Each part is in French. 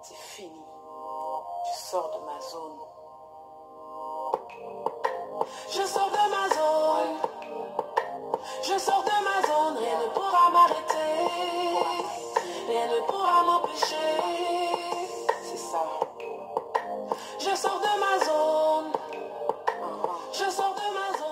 C'est fini. Je sors de ma zone. Je sors de ma zone. Je sors de ma zone. Rien ne pourra m'arrêter. Rien ne pourra m'empêcher. C'est ça. Je sors de ma zone. Je sors de ma zone.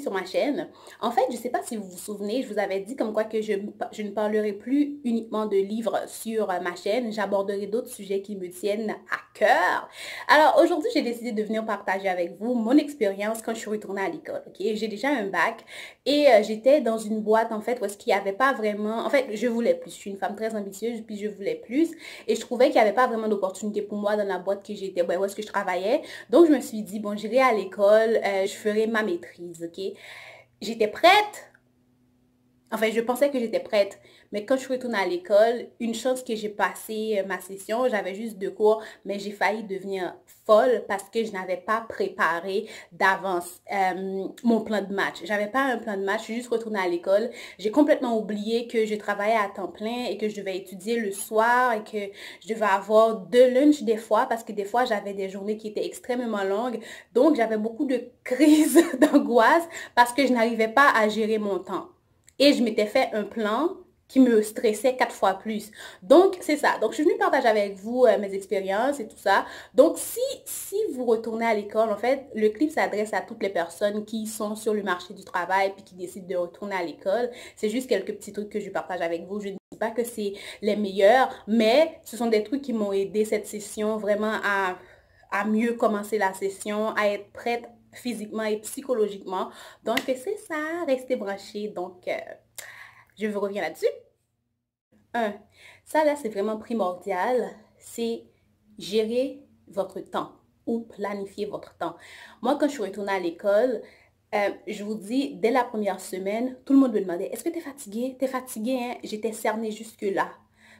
Sur ma chaîne. En fait, je ne sais pas si vous vous souvenez, je vous avais dit comme quoi que je ne parlerai plus uniquement de livres sur ma chaîne, j'aborderai d'autres sujets qui me tiennent à cœur. Alors aujourd'hui, j'ai décidé de venir partager avec vous mon expérience quand je suis retournée à l'école. Ok, j'ai déjà un bac et j'étais dans une boîte en fait où est-ce qu'il n'y avait pas vraiment, en fait, je voulais plus. Je suis une femme très ambitieuse puis je voulais plus et je trouvais qu'il n'y avait pas vraiment d'opportunité pour moi dans la boîte que j'étais, où est-ce que je travaillais. Donc je me suis dit bon, j'irai à l'école, je ferai ma maîtrise. Ok. J'étais prête. Enfin, je pensais que j'étais prête. Mais quand je suis retournée à l'école, une chance que j'ai passé ma session, j'avais juste 2 cours, mais j'ai failli devenir folle parce que je n'avais pas préparé d'avance mon plan de match. J'avais pas un plan de match, je suis juste retournée à l'école. J'ai complètement oublié que je travaillais à temps plein et que je devais étudier le soir et que je devais avoir 2 lunchs des fois parce que des fois, j'avais des journées qui étaient extrêmement longues. Donc, j'avais beaucoup de crises d'angoisse parce que je n'arrivais pas à gérer mon temps. Et je m'étais fait un plan qui me stressait 4 fois plus. Donc, c'est ça. Donc, je suis venue partager avec vous mes expériences et tout ça. Donc, si vous retournez à l'école, en fait, le clip s'adresse à toutes les personnes qui sont sur le marché du travail puis qui décident de retourner à l'école. C'est juste quelques petits trucs que je partage avec vous. Je ne dis pas que c'est les meilleurs, mais ce sont des trucs qui m'ont aidé cette session vraiment à mieux commencer la session, à être prête physiquement et psychologiquement. Donc, c'est ça, restez branchés. Donc, je vous reviens là-dessus. Ça là, c'est vraiment primordial. C'est gérer votre temps ou planifier votre temps. Moi, quand je suis retournée à l'école, je vous dis, dès la première semaine, tout le monde me demandait, est-ce que tu es fatiguée? Tu es fatiguée, hein? J'étais cernée jusque-là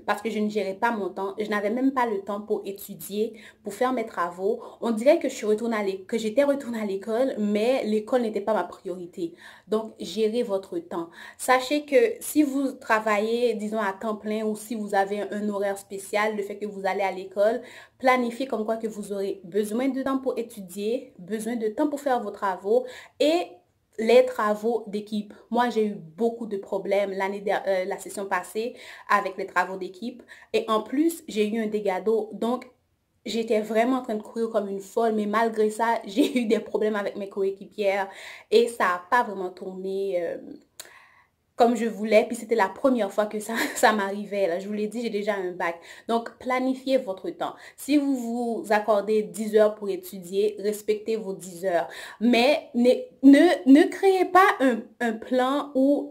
parce que je ne gérais pas mon temps. Je n'avais même pas le temps pour étudier, pour faire mes travaux. On dirait que j'étais retournée à l'école, mais l'école n'était pas ma priorité. Donc, gérez votre temps. Sachez que si vous travaillez, disons, à temps plein ou si vous avez un horaire spécial, le fait que vous allez à l'école, planifiez comme quoi que vous aurez besoin de temps pour étudier, besoin de temps pour faire vos travaux et les travaux d'équipe. Moi, j'ai eu beaucoup de problèmes la session passée avec les travaux d'équipe. Et en plus, j'ai eu un dégât d'eau. Donc, j'étais vraiment en train de courir comme une folle. Mais malgré ça, j'ai eu des problèmes avec mes coéquipières. Et ça n'a pas vraiment tourné comme je voulais. Puis c'était la première fois que ça m'arrivait. Je vous l'ai dit, j'ai déjà un bac. Donc, planifiez votre temps. Si vous vous accordez 10 heures pour étudier, respectez vos 10 heures. Mais ne créez pas un plan ou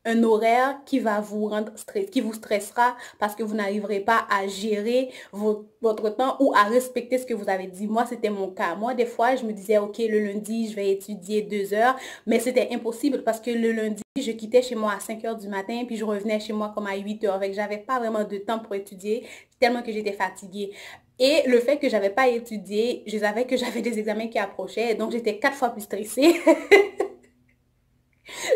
un horaire qui va vous rendre qui vous stressera parce que vous n'arriverez pas à gérer votre temps ou à respecter ce que vous avez dit. Moi, c'était mon cas. Moi, des fois, je me disais, OK, le lundi, je vais étudier 2 heures, mais c'était impossible parce que le lundi, je quittais chez moi à 5 heures du matin, puis je revenais chez moi comme à 8 heures. Avec, j'avais pas vraiment de temps pour étudier, tellement que j'étais fatiguée. Et le fait que j'avais pas étudié, je savais que j'avais des examens qui approchaient, donc j'étais 4 fois plus stressée.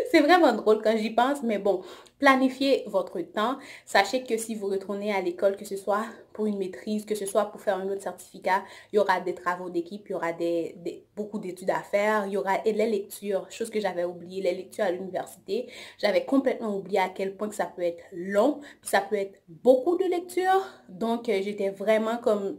C'est vraiment drôle quand j'y pense, mais bon, planifiez votre temps. Sachez que si vous retournez à l'école, que ce soit pour une maîtrise, que ce soit pour faire un autre certificat, il y aura des travaux d'équipe, il y aura beaucoup d'études à faire, il y aura les lectures, chose que j'avais oublié, les lectures à l'université. J'avais complètement oublié à quel point que ça peut être long, puis ça peut être beaucoup de lectures. Donc, j'étais vraiment comme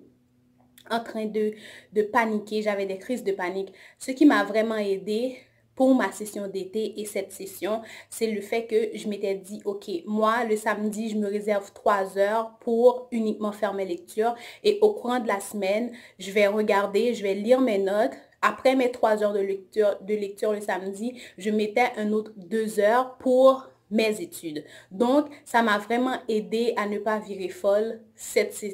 en train de paniquer, j'avais des crises de panique. Ce qui m'a vraiment aidée pour ma session d'été et cette session, c'est le fait que je m'étais dit, OK, moi, le samedi, je me réserve 3 heures pour uniquement faire mes lectures et au courant de la semaine, je vais regarder, je vais lire mes notes. Après mes 3 heures de lecture le samedi, je mettais un autre 2 heures pour mes études. Donc, ça m'a vraiment aidé à ne pas virer folle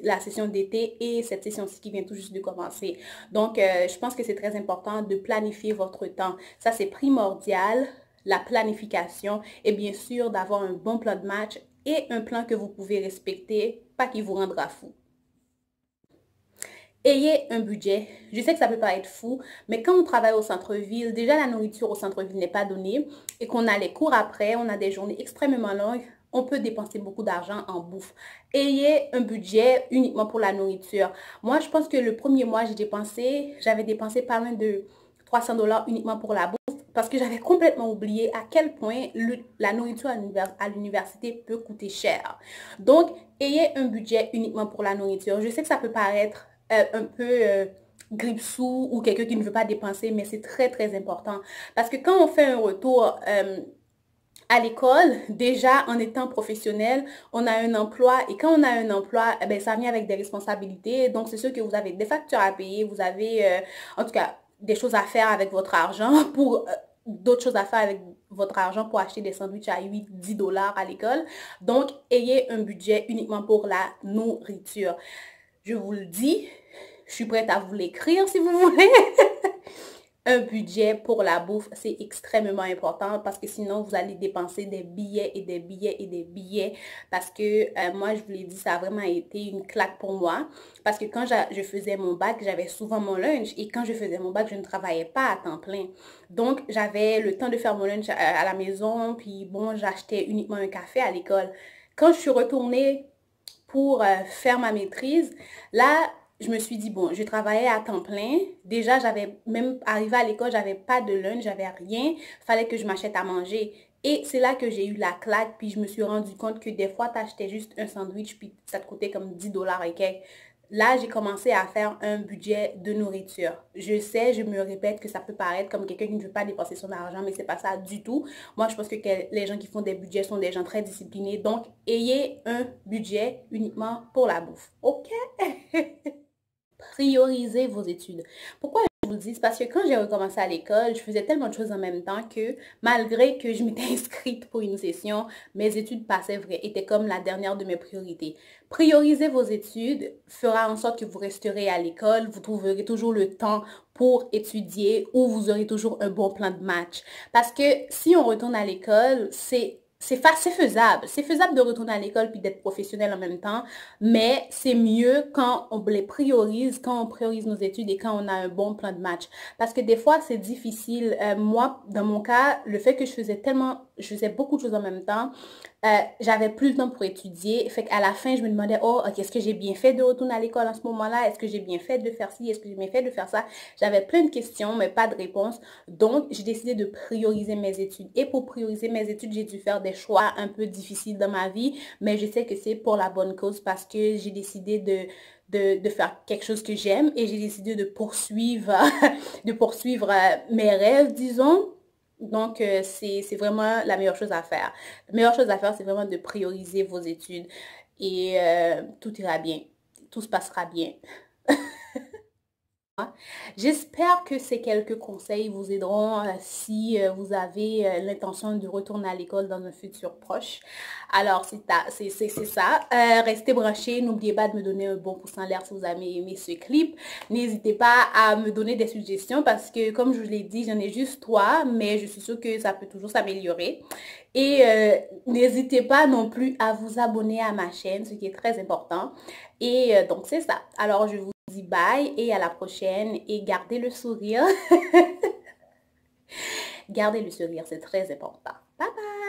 la session d'été et cette session-ci qui vient tout juste de commencer. Donc, je pense que c'est très important de planifier votre temps. Ça, c'est primordial, la planification et bien sûr d'avoir un bon plan de match et un plan que vous pouvez respecter, pas qui vous rendra fou. Ayez un budget. Je sais que ça peut paraître fou, mais quand on travaille au centre-ville, déjà la nourriture au centre-ville n'est pas donnée et qu'on a les cours après, on a des journées extrêmement longues, on peut dépenser beaucoup d'argent en bouffe. Ayez un budget uniquement pour la nourriture. Moi, je pense que le premier mois, j'avais dépensé pas loin de 300 $ uniquement pour la bouffe parce que j'avais complètement oublié à quel point la nourriture à l'université peut coûter cher. Donc, ayez un budget uniquement pour la nourriture. Je sais que ça peut paraître un peu grippe-sous ou quelqu'un qui ne veut pas dépenser, mais c'est très, très important. Parce que quand on fait un retour à l'école, déjà en étant professionnel, on a un emploi et quand on a un emploi, eh bien, ça vient avec des responsabilités. Donc, c'est sûr que vous avez des factures à payer, vous avez en tout cas des choses à faire avec votre argent pour d'autres choses à faire avec votre argent pour acheter des sandwichs à 8-10 $ à l'école. Donc, ayez un budget uniquement pour la nourriture. Je vous le dis, je suis prête à vous l'écrire si vous voulez. Un budget pour la bouffe, c'est extrêmement important parce que sinon, vous allez dépenser des billets et des billets et des billets parce que moi, je vous l'ai dit, ça a vraiment été une claque pour moi parce que quand je faisais mon bac, j'avais souvent mon lunch et quand je faisais mon bac, je ne travaillais pas à temps plein. Donc, j'avais le temps de faire mon lunch à la maison puis bon, j'achetais uniquement un café à l'école. Quand je suis retournée pour faire ma maîtrise, là, je me suis dit, bon, je travaillais à temps plein. Déjà, j'avais même arrivé à l'école, j'avais pas de lunch, j'avais rien. Fallait que je m'achète à manger. Et c'est là que j'ai eu la claque, puis je me suis rendu compte que des fois, tu achetais juste un sandwich, puis ça te coûtait comme 10 $ et quelques. Là, j'ai commencé à faire un budget de nourriture. Je sais, je me répète que ça peut paraître comme quelqu'un qui ne veut pas dépenser son argent, mais c'est pas ça du tout. Moi, je pense que les gens qui font des budgets sont des gens très disciplinés. Donc, ayez un budget uniquement pour la bouffe. OK? Priorisez vos études. Pourquoi je vous le dis? Parce que quand j'ai recommencé à l'école, je faisais tellement de choses en même temps que malgré que je m'étais inscrite pour une session, mes études passaient étaient comme la dernière de mes priorités. Prioriser vos études fera en sorte que vous resterez à l'école, vous trouverez toujours le temps pour étudier ou vous aurez toujours un bon plan de match. Parce que si on retourne à l'école, c'est faisable. C'est faisable de retourner à l'école puis d'être professionnel en même temps, mais c'est mieux quand on les priorise, quand on priorise nos études et quand on a un bon plan de match. Parce que des fois, c'est difficile. Moi, dans mon cas, le fait que je faisais beaucoup de choses en même temps, j'avais plus de temps pour étudier. Fait qu'à la fin, je me demandais, oh, ok, est-ce que j'ai bien fait de retourner à l'école en ce moment-là? Est-ce que j'ai bien fait de faire ci? Est-ce que j'ai bien fait de faire ça? J'avais plein de questions, mais pas de réponse. Donc, j'ai décidé de prioriser mes études. Et pour prioriser mes études, j'ai dû faire des choix un peu difficiles dans ma vie, mais je sais que c'est pour la bonne cause parce que j'ai décidé de faire quelque chose que j'aime et j'ai décidé de poursuivre, mes rêves, disons. Donc, c'est vraiment la meilleure chose à faire. La meilleure chose à faire, c'est vraiment de prioriser vos études et tout ira bien. Tout se passera bien. J'espère que ces quelques conseils vous aideront si vous avez l'intention de retourner à l'école dans un futur proche. Alors, c'est ça. Restez branchés. N'oubliez pas de me donner un bon pouce en l'air si vous avez aimé ce clip. N'hésitez pas à me donner des suggestions parce que, comme je vous l'ai dit, j'en ai juste 3, mais je suis sûre que ça peut toujours s'améliorer. Et n'hésitez pas non plus à vous abonner à ma chaîne, ce qui est très important. Et donc, c'est ça. Alors, je vous dis bye et à la prochaine et gardez le sourire. Gardez le sourire, c'est très important. Bye bye!